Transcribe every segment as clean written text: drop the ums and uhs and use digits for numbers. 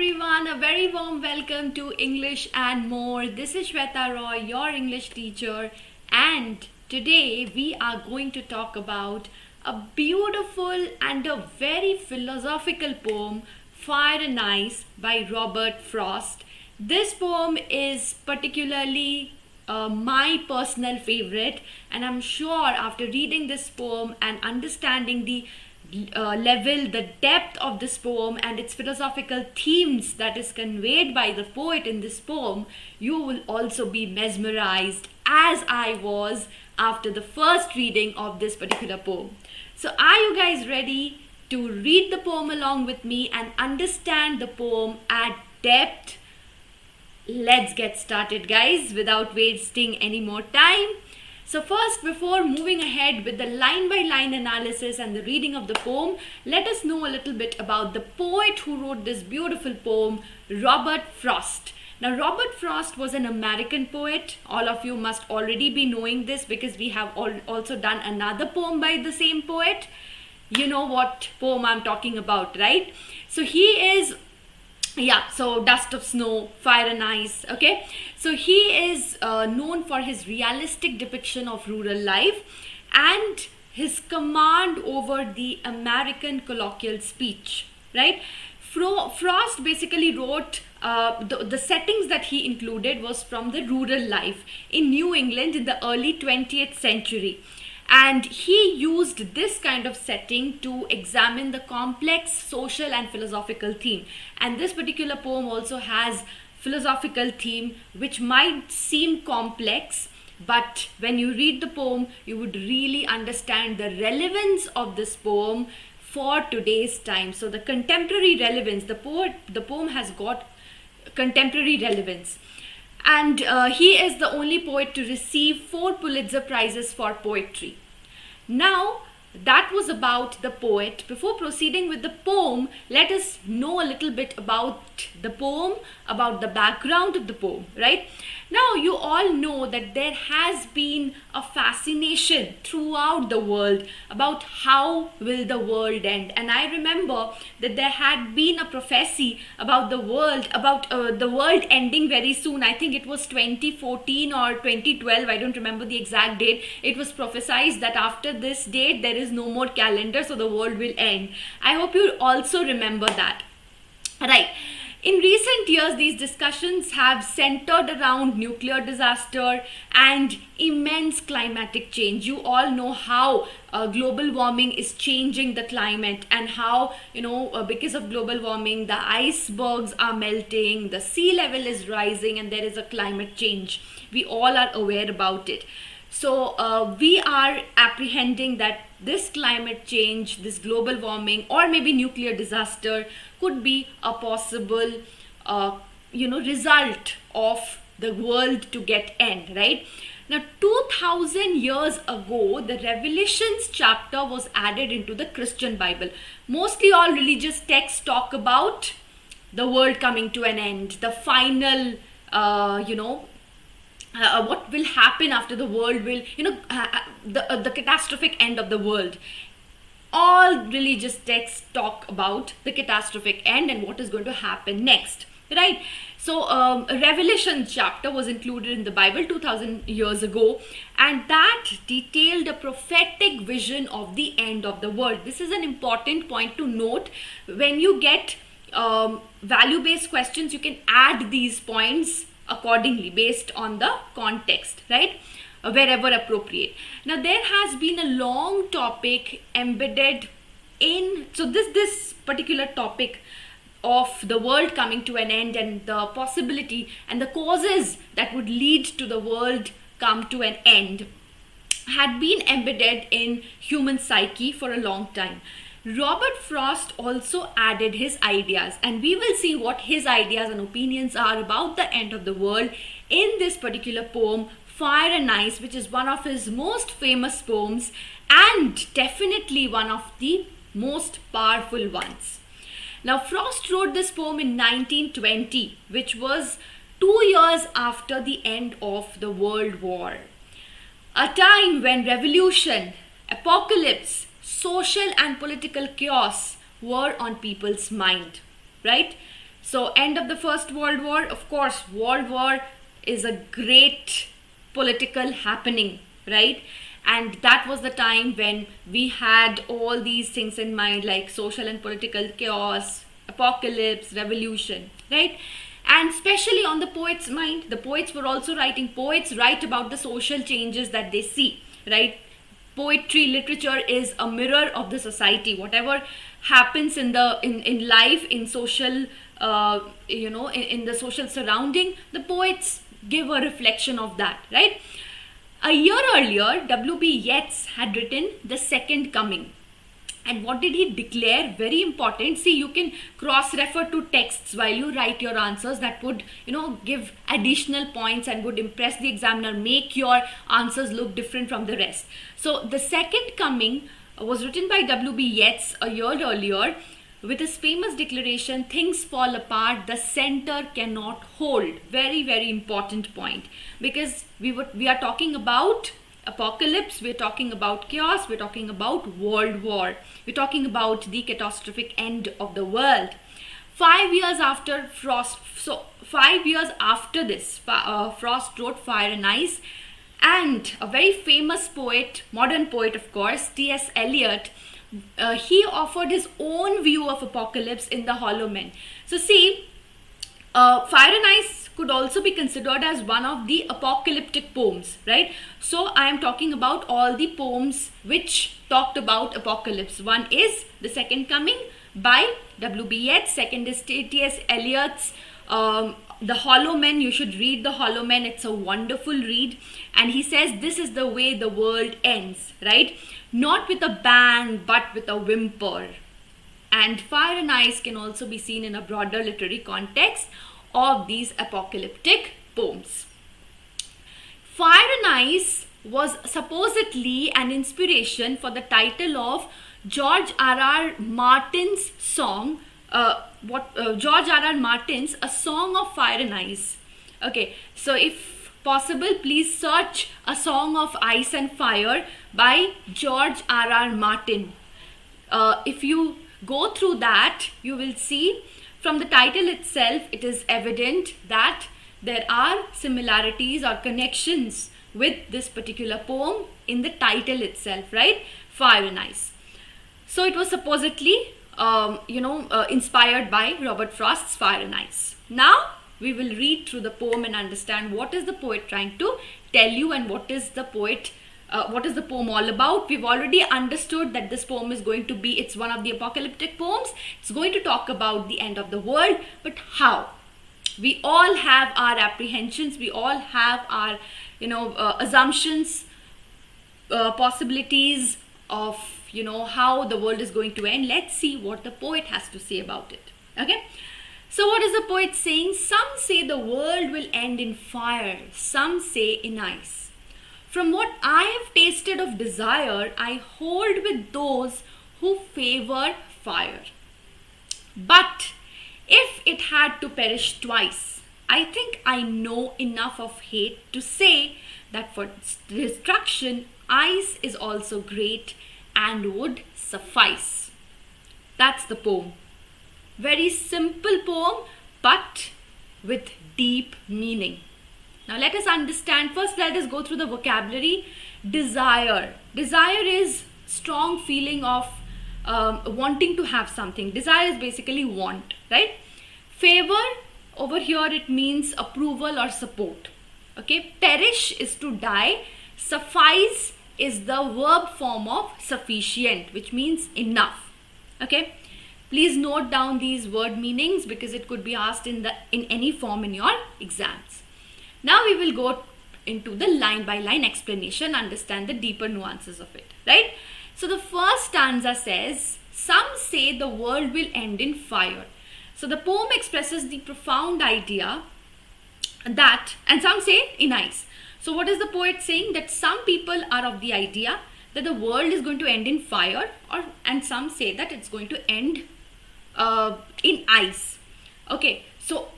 everyone, a very warm welcome to English and More. This is Shweta Roy, your English teacher, and today we are going to talk about a beautiful and a very philosophical poem, Fire and Ice by Robert Frost. This poem is particularly my personal favorite, and I'm sure after reading this poem and understanding the depth of this poem and its philosophical themes that is conveyed by the poet in this poem, you will also be mesmerized as I was after the first reading of this particular poem. So are you guys ready to read the poem along with me and understand the poem at depth? Let's get started, guys, without wasting any more time. So first, before moving ahead with the line-by-line analysis and the reading of the poem, let us know a little bit about the poet who wrote this beautiful poem, Robert Frost. Now, Robert Frost was an American poet. All of you must already be knowing this because we have also done another poem by the same poet. You know what poem I'm talking about, right? So so Dust of Snow, Fire and Ice, okay? So he is known for his realistic depiction of rural life and his command over the American colloquial speech, right? Frost basically wrote, the settings that he included was from the rural life in New England in the early 20th century. And he used this kind of setting to examine the complex social and philosophical theme. And this particular poem also has philosophical theme which might seem complex, but when you read the poem, you would really understand the relevance of this poem for today's time. So the contemporary relevance, the poem has got contemporary relevance. And he is the only poet to receive 4 Pulitzer Prizes for poetry. Now, that was about the poet. Before proceeding with the poem, let us know a little bit about the poem, about the background of the poem, right? Now, you all know that there has been a fascination throughout the world about how will the world end. And I remember that there had been a prophecy about the world ending very soon. I think it was 2014 or 2012. I don't remember the exact date. It was prophesied that after this date, there is no more calendar, so the world will end. I hope you also remember that, right? In recent years, these discussions have centered around nuclear disaster and immense climatic change. You all know how global warming is changing the climate, and how, because of global warming, the icebergs are melting, the sea level is rising, and there is a climate change. We all are aware about it. So we are apprehending that this climate change, this global warming, or maybe nuclear disaster could be a possible, result of the world to get end, right? Now, 2000 years ago, the Revelations chapter was added into the Christian Bible. Mostly all religious texts talk about the world coming to an end, the final, what will happen after the world will, the catastrophic end of the world. All religious texts talk about the catastrophic end and what is going to happen next, right? So a Revelation chapter was included in the Bible 2000 years ago, and that detailed a prophetic vision of the end of the world. This is an important point to note. When you get value-based questions, you can add these points accordingly based on the context, right? Wherever appropriate. Now, there has been a long topic embedded in, so this particular topic of the world coming to an end and the possibility and the causes that would lead to the world come to an end had been embedded in human psyche for a long time. Robert Frost also added his ideas, and we will see what his ideas and opinions are about the end of the world in this particular poem, Fire and Ice, which is one of his most famous poems and definitely one of the most powerful ones. Now, Frost wrote this poem in 1920, which was 2 years after the end of the World War. A time when revolution, apocalypse, social and political chaos were on people's mind, right? So end of the First World War, of course, World War is a great political happening, right? And that was the time when we had all these things in mind, like social and political chaos, apocalypse, revolution, right? And especially on the poets' mind, the poets were also writing. Poets write about the social changes that they see, right? Poetry, literature is a mirror of the society. Whatever happens in life, in social, in the social surrounding, the poets give a reflection of that, right? A year earlier, W.B. Yeats had written The Second Coming. And what did he declare? Very important. See, you can cross-refer to texts while you write your answers. That would, give additional points and would impress the examiner, make your answers look different from the rest. So, The Second Coming was written by W.B. Yeats a year earlier with his famous declaration, things fall apart, the center cannot hold. Very, very important point, because we are talking about apocalypse, we're talking about chaos, we're talking about world war, we're talking about the catastrophic end of the world. 5 years after Frost, so 5 years after this, Frost wrote Fire and Ice, and a very famous poet, modern poet of course, T.S. Eliot, he offered his own view of apocalypse in The Hollow Men. So see, Fire and Ice could also be considered as one of the apocalyptic poems, right? So I am talking about all the poems which talked about apocalypse. One is The Second Coming by W.B. Yeats. Second is T.S. Eliot's The Hollow Men. You should read The Hollow Men. It's a wonderful read. And he says this is the way the world ends, right? Not with a bang, but with a whimper. And Fire and Ice can also be seen in a broader literary context of these apocalyptic poems. Fire and Ice was supposedly an inspiration for the title of George R.R. Martin's song, George R.R. Martin's A Song of Fire and Ice. Okay, so if possible, please search A Song of Ice and Fire by George R.R. Martin. If you go through that, you will see from the title itself, it is evident that there are similarities or connections with this particular poem in the title itself, right? Fire and Ice. So it was supposedly, inspired by Robert Frost's Fire and Ice. Now we will read through the poem and understand what is the poet trying to tell you and what is the poem all about. We've already understood that this poem is going to be, it's one of the apocalyptic poems. It's going to talk about the end of the world, but how? We all have our apprehensions, we all have our, assumptions, possibilities of, how the world is going to end. Let's see what the poet has to say about it. Okay? So what is the poet saying? Some say the world will end in fire, some say in ice. From what I have tasted of desire, I hold with those who favor fire. But if it had to perish twice, I think I know enough of hate to say that for destruction, ice is also great and would suffice. That's the poem. Very simple poem, but with deep meaning. Now let us understand, first let us go through the vocabulary. Desire. Desire is strong feeling of wanting to have something. Desire is basically want, right? Favor, over here it means approval or support. Okay, perish is to die. Suffice is the verb form of sufficient, which means enough. Okay, please note down these word meanings because it could be asked in any form in your exams. Now we will go into the line by line explanation, understand the deeper nuances of it, right? So the first stanza says, some say the world will end in fire. So the poem expresses the profound idea that, and some say in ice. So what is the poet saying? That some people are of the idea that the world is going to end in fire, and some say that it's going to end in ice. Okay, so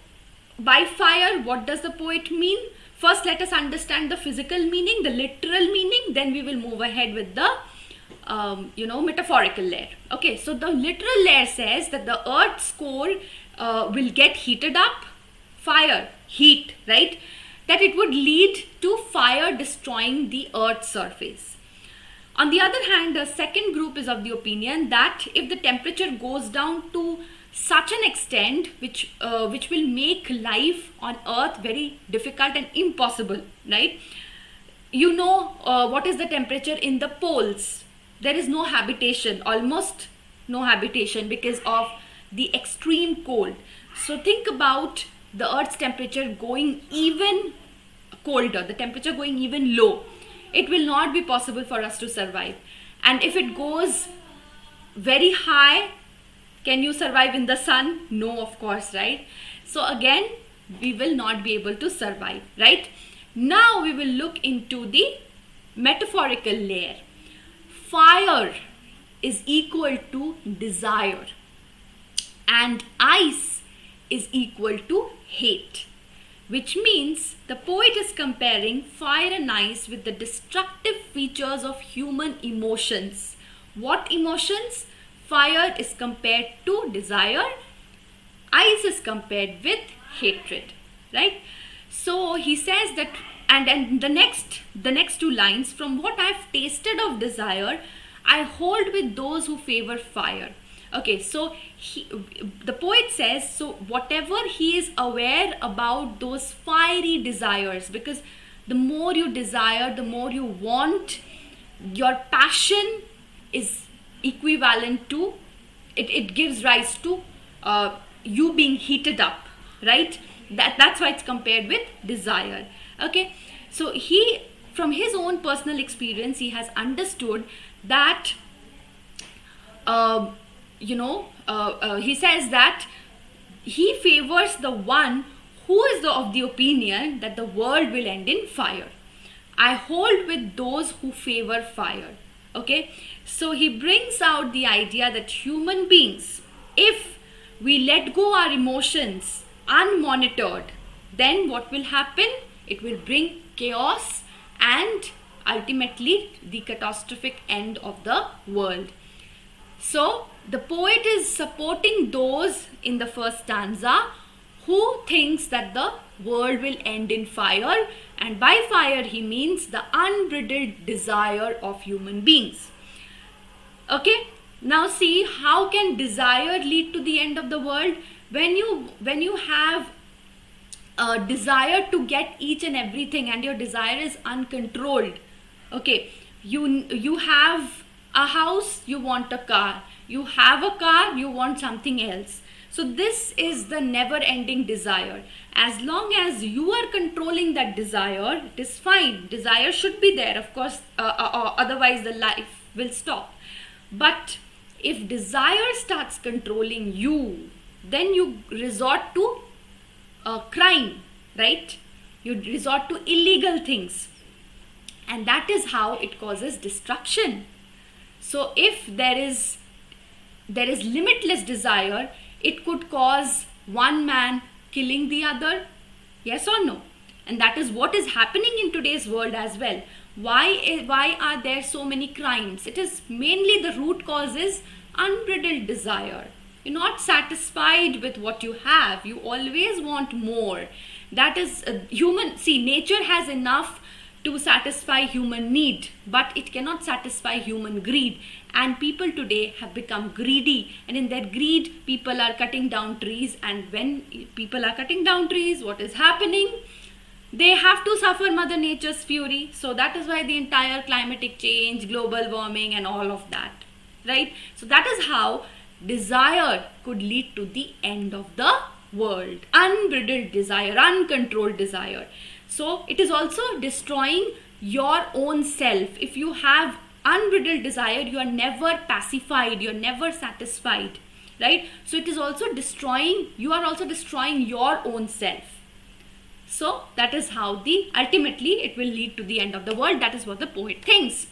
by fire, what does the poet mean? First, let us understand the physical meaning, the literal meaning, then we will move ahead with the metaphorical layer. Okay, so the literal layer says that the earth's core will get heated up, fire, heat, right? That it would lead to fire destroying the Earth's surface. On the other hand, the second group is of the opinion that if the temperature goes down to such an extent which will make life on Earth very difficult and impossible, right? You know what is the temperature in the poles? There is no habitation, almost no habitation, because of the extreme cold. So think about the Earth's temperature going even colder, the temperature going even low. It will not be possible for us to survive. And if it goes very high, can you survive in the sun? No, of course, right? So again, we will not be able to survive, right? Now we will look into the metaphorical layer. Fire is equal to desire, and ice is equal to hate. Which means the poet is comparing fire and ice with the destructive features of human emotions. What emotions? Fire is compared to desire, ice is compared with hatred, right? So he says that, and the next two lines, from what I've tasted of desire, I hold with those who favor fire. Okay, so the poet says, so whatever he is aware about those fiery desires, because the more you desire, the more you want, your passion is equivalent to, it gives rise to you being heated up, right? That's why it's compared with desire. Okay, so he, from his own personal experience, he has understood that he says that he favors the one who is of the opinion that the world will end in fire. I hold with those who favor fire. Okay, so he brings out the idea that human beings, if we let go our emotions unmonitored, then what will happen? It will bring chaos and ultimately the catastrophic end of the world. So the poet is supporting those in the first stanza who thinks that the world will end in fire, and by fire he means the unbridled desire of human beings. Okay, now see, how can desire lead to the end of the world? When you have a desire to get each and everything and your desire is uncontrolled. Okay, you have a house, you want a car. You have a car, you want something else. So this is the never-ending desire. As long as you are controlling that desire, it is fine. Desire should be there, of course, otherwise the life will stop. But if desire starts controlling you, then you resort to crime, right? You resort to illegal things. And that is how it causes destruction. So if there is limitless desire, it could cause one man killing the other, yes or no? And that is what is happening in today's world as well. Why are there so many crimes? It is mainly, the root cause is unbridled desire. You're not satisfied with what you have. You always want more. That is human. See, nature has enough to satisfy human need, but it cannot satisfy human greed. And people today have become greedy, and in their greed, people are cutting down trees. And when people are cutting down trees, what is happening? They have to suffer Mother Nature's fury. So that is why the entire climatic change, global warming, and all of that, right? So that is how desire could lead to the end of the world. Unbridled desire, uncontrolled desire. So it is also destroying your own self. If you have unbridled desire, you are never pacified, you are never satisfied, right? So it is also destroying, you are also destroying your own self. So that is how ultimately it will lead to the end of the world. That is what the poet thinks.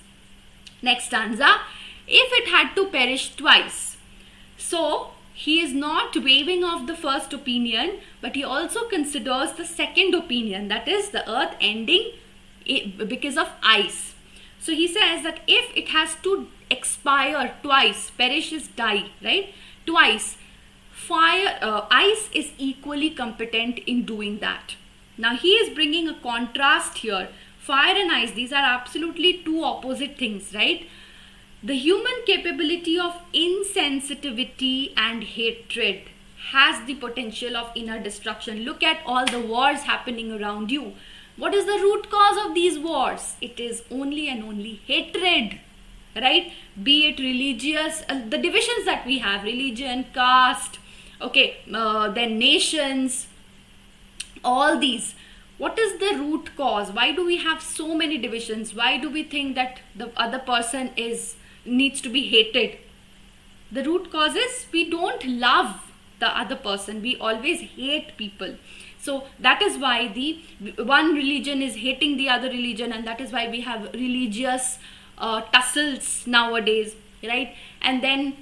Next stanza, if it had to perish twice. So he is not waving off the first opinion, but he also considers the second opinion, that is the earth ending because of ice. So he says that if it has to expire twice, perish is die, right? Twice, ice is equally competent in doing that. Now he is bringing a contrast here. Fire and ice, these are absolutely two opposite things, right? The human capability of insensitivity and hatred has the potential of inner destruction. Look at all the wars happening around you. What is the root cause of these wars? It is only and only hatred, right? Be it religious, the divisions that we have, religion, caste, okay, then nations, all these. What is the root cause? Why do we have so many divisions? Why do we think that the other person needs to be hated? The root cause is we don't love the other person. We always hate people. So that is why the one religion is hating the other religion, and that is why we have religious tussles nowadays, right? And then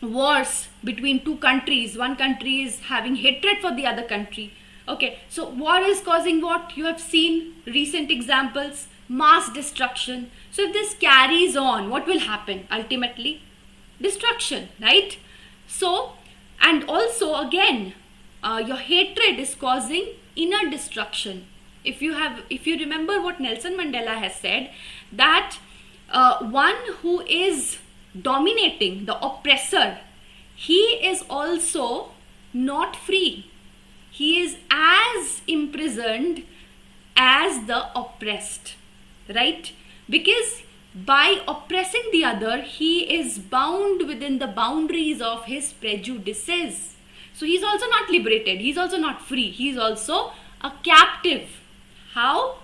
wars between two countries. One country is having hatred for the other country. Okay, so war is causing what? You have seen recent examples, mass destruction. So if this carries on, what will happen? Ultimately, destruction, right? So, and also again, your hatred is causing inner destruction. If you remember what Nelson Mandela has said, that one who is dominating, the oppressor, he is also not free. He is as imprisoned as the oppressed, right? Because by oppressing the other, he is bound within the boundaries of his prejudices. So he's also not liberated. He's also not free. He's also a captive. How?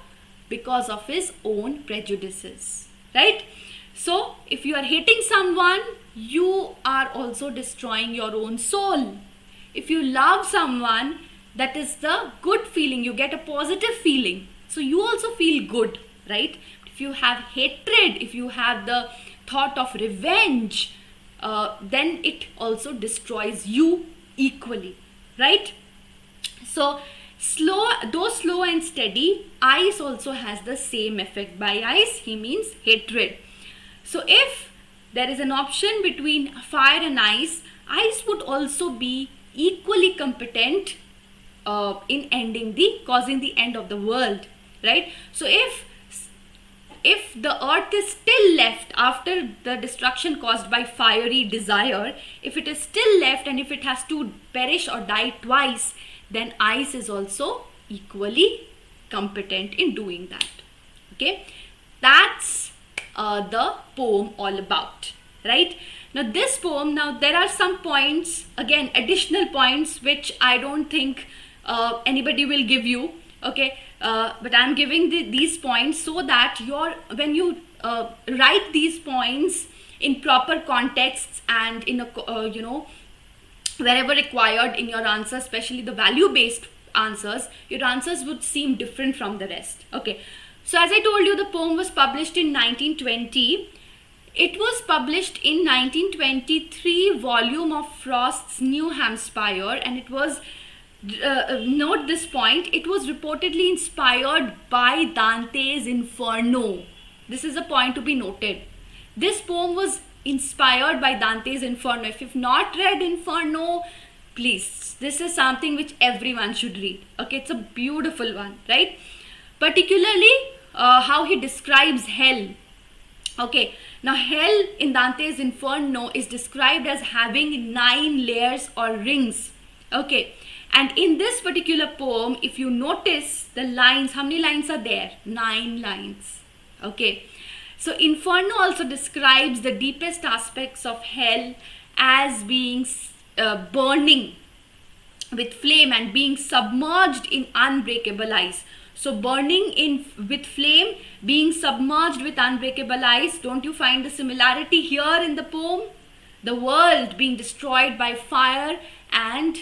Because of his own prejudices, right? So if you are hating someone, you are also destroying your own soul. If you love someone, that is the good feeling. You get a positive feeling. So you also feel good, right? If you have hatred, if you have the thought of revenge, then it also destroys you equally, right? So though slow and steady, ice also has the same effect. By ice, he means hatred. So if there is an option between fire and ice, ice would also be equally competent in causing the end of the world, right? So if the earth is still left after the destruction caused by fiery desire, if it is still left and if it has to perish or die twice, then ice is also equally competent in doing that. Okay, that's the poem all about, right? Now this poem, there are some points, again additional points, which I don't think anybody will give you, okay, but I'm giving these points so that when you write these points in proper contexts and in a wherever required in your answer, especially the value based answers, your answers would seem different from the rest. Okay, so as I told you, the poem was published in 1920. It was published in 1923 volume of Frost's New Hampshire, and it was note this point, it was reportedly inspired by Dante's Inferno. This is a point to be noted. This poem was inspired by Dante's Inferno. If you've not read Inferno, please, this is something which everyone should read. Okay, it's a beautiful one, right? Particularly how he describes hell. Okay, now hell in Dante's Inferno is described as having 9 layers or rings. Okay, and in this particular poem, if you notice the lines, how many lines are there? 9 lines. Okay, so Inferno also describes the deepest aspects of hell as being burning with flame and being submerged in unbreakable ice. So burning with flame, being submerged with unbreakable ice. Don't you find the similarity here in the poem? The world being destroyed by fire and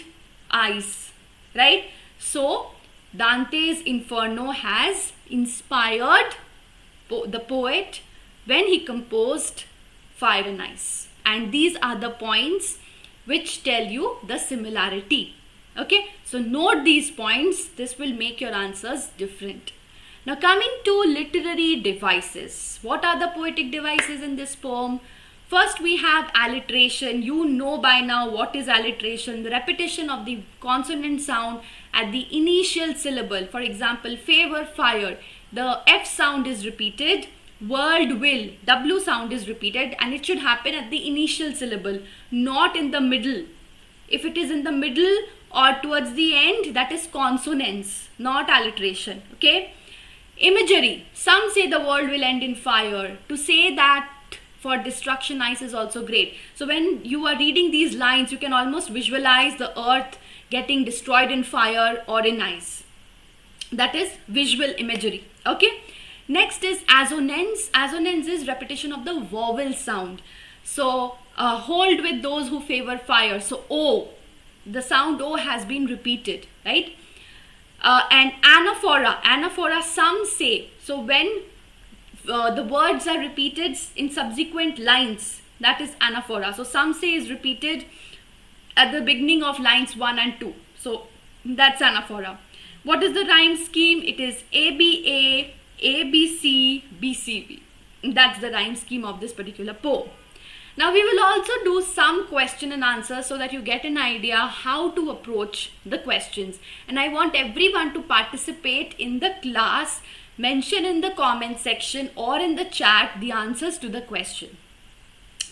ice, right? So Dante's Inferno has inspired the poet when he composed Fire and Ice, and these are the points which tell you the similarity. Okay, so note these points. This will make your answers different. Now coming to literary devices, what are the poetic devices in this poem? First, we have alliteration. You know by now what is alliteration. The repetition of the consonant sound at the initial syllable. For example, favor, fire. The F sound is repeated. World, will. W sound is repeated, and it should happen at the initial syllable, not in the middle. If it is in the middle or towards the end, that is consonance, not alliteration. Okay. Imagery. Some say the world will end in fire. To say that for destruction, ice is also great. So when you are reading these lines, you can almost visualize the earth getting destroyed in fire or in ice. That is visual imagery. Okay. Next is assonance. Assonance is repetition of the vowel sound. So hold with those who favor fire. So O, the sound O has been repeated, right? And anaphora. Anaphora, some say. So when the words are repeated in subsequent lines, that is anaphora. So some say is repeated at the beginning of lines 1 and 2. So that's anaphora. What is the rhyme scheme? It is ABA, ABC, BCB. That's the rhyme scheme of this particular poem. Now we will also do some question and answer so that you get an idea how to approach the questions. And I want everyone to participate in the class. Mention in the comment section or in the chat the answers to the question.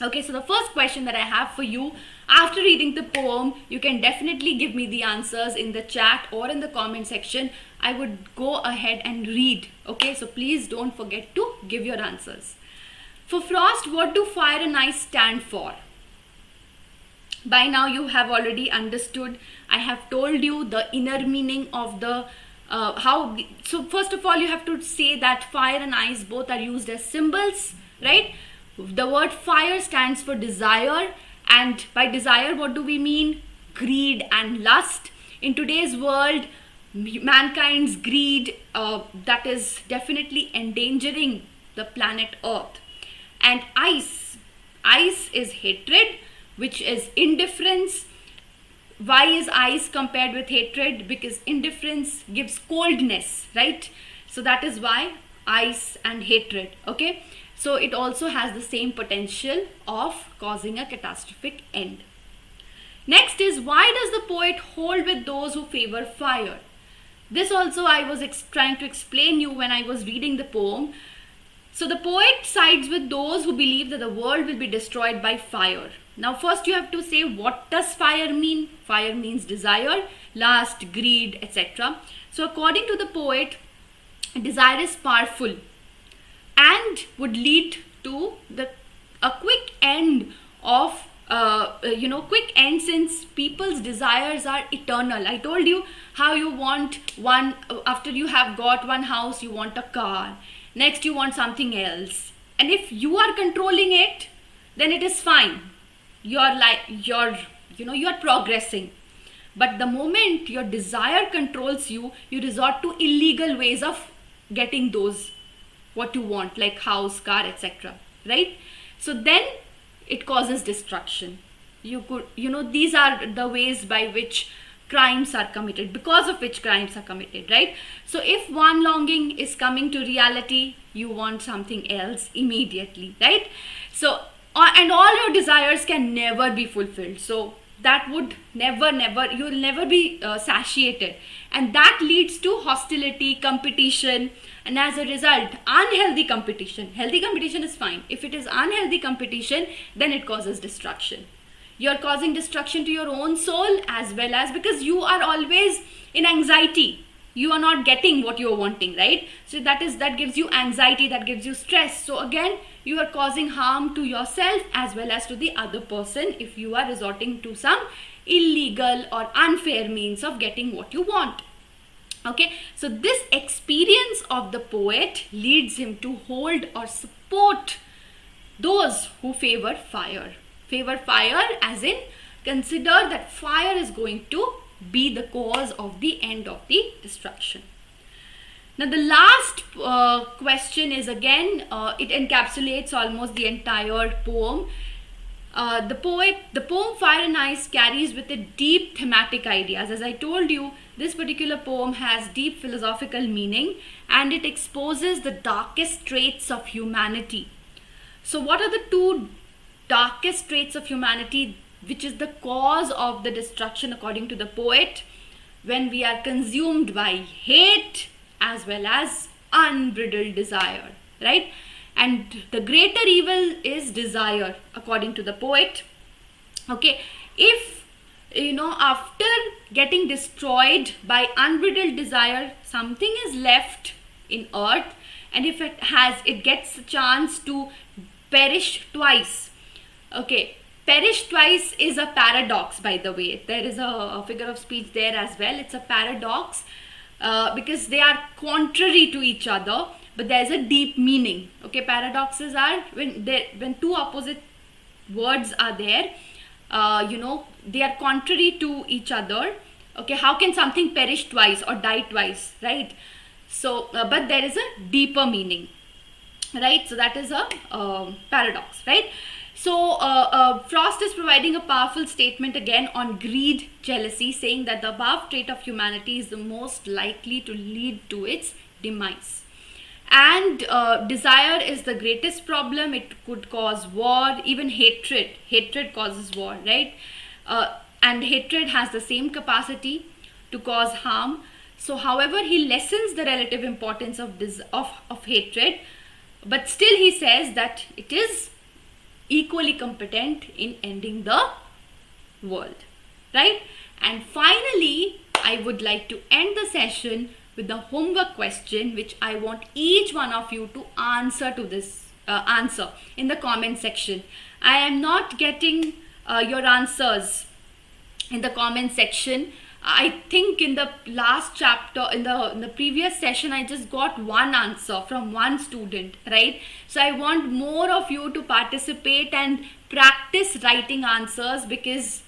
Okay, so the first question that I have for you, after reading the poem, you can definitely give me the answers in the chat or in the comment section. I would go ahead and read. Okay, so please don't forget to give your answers. For Frost, what do fire and ice stand for? By now you have already understood. I have told you the inner meaning of the so first of all, you have to say that fire and ice both are used as symbols, right? The word fire stands for desire, and by desire, what do we mean? Greed and lust. In today's world, mankind's greed that is definitely endangering the planet Earth. And ice is hatred, which is indifference. Why is ice compared with hatred? Because indifference gives coldness, right? So that is why ice and hatred. Okay, so it also has the same potential of causing a catastrophic end. Next is, why does the poet hold with those who favor fire? This also I was trying to explain you when I was reading the poem. So the poet sides with those who believe that the world will be destroyed by fire. Now first you have to say, what does fire mean? Fire means desire, lust, greed, etc. So according to the poet, desire is powerful and would lead to a quick end of quick end, since people's desires are eternal. I told you how you want one, after you have got one house, you want a car. Next you want something else. And if you are controlling it, then it is fine. You are progressing. But the moment your desire controls you, you resort to illegal ways of getting those what you want, like house, car, etc. Right? So then it causes destruction. These are the ways by which crimes are committed, because of which crimes are committed, right? So if one longing is coming to reality, you want something else immediately, right? So and all your desires can never be fulfilled. So that would you will never be satiated, and that leads to hostility, competition, and as a result, unhealthy competition. Healthy competition is fine. If it is unhealthy competition, then it causes destruction. You're causing destruction to your own soul, as well as because you are always in anxiety. You are not getting what you're wanting, right? So that gives you anxiety, that gives you stress. So again, you are causing harm to yourself as well as to the other person if you are resorting to some illegal or unfair means of getting what you want. Okay, so this experience of the poet leads him to hold or support those who favor fire. Favor fire as in consider that fire is going to be the cause of the end of the destruction. Now the last question is again, it encapsulates almost the entire poem. The poem Fire and Ice carries with it deep thematic ideas. As I told you, this particular poem has deep philosophical meaning and it exposes the darkest traits of humanity. So what are the two darkest traits of humanity, which is the cause of the destruction according to the poet, when we are consumed by hate as well as unbridled desire, right? And the greater evil is desire according to the poet. Okay, if after getting destroyed by unbridled desire, something is left in earth, and if it gets a chance to perish twice. Okay, perish twice is a paradox, by the way. There is a figure of speech there as well. It's a paradox because they are contrary to each other, but there's a deep meaning. Okay, paradoxes are when two opposite words are there, they are contrary to each other. Okay, how can something perish twice or die twice, right? So, but there is a deeper meaning, right? So that is a paradox, right? So Frost is providing a powerful statement again on greed, jealousy, saying that the above trait of humanity is the most likely to lead to its demise. And desire is the greatest problem. It could cause war, even hatred. Hatred causes war, right? And hatred has the same capacity to cause harm. So, however, he lessens the relative importance of hatred, but still he says that it is equally competent in ending the world, right? And finally, I would like to end the session with the homework question, which I want each one of you to answer to this answer in the comment section. I am not getting your answers in the comment section. I think in the last chapter, in the previous session, I just got one answer from one student, right? So I want more of you to participate and practice writing answers, because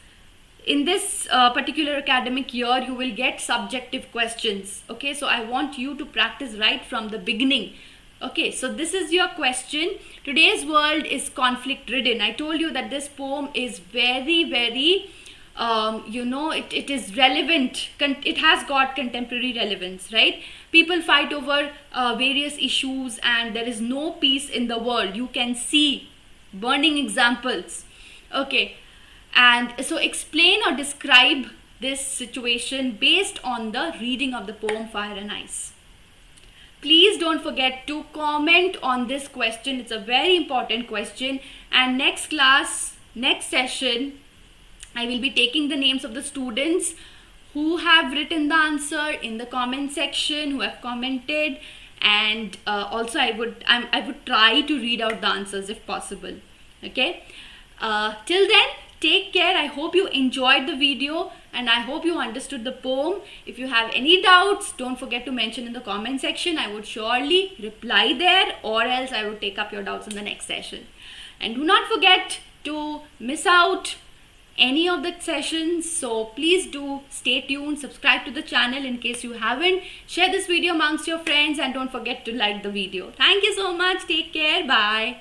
in this particular academic year, you will get subjective questions. Okay, so I want you to practice right from the beginning. Okay, so this is your question. Today's world is conflict ridden. I told you that this poem is very, very it is relevant. It has got contemporary relevance, right? People fight over various issues, and there is no peace in the world. You can see burning examples. Okay, and so explain or describe this situation based on the reading of the poem Fire and Ice. Please don't forget to comment on this question. It's a very important question. And next class, next session, I will be taking the names of the students who have written the answer in the comment section, who have commented, and also I would try to read out the answers if possible. Okay. Till then, take care. I hope you enjoyed the video and I hope you understood the poem. If you have any doubts, don't forget to mention in the comment section. I would surely reply there, or else I would take up your doubts in the next session. And do not forget to miss out any of the sessions, so please do stay tuned, subscribe to the channel in case you haven't, share this video amongst your friends, and don't forget to like the video. Thank you so much. Take care. Bye.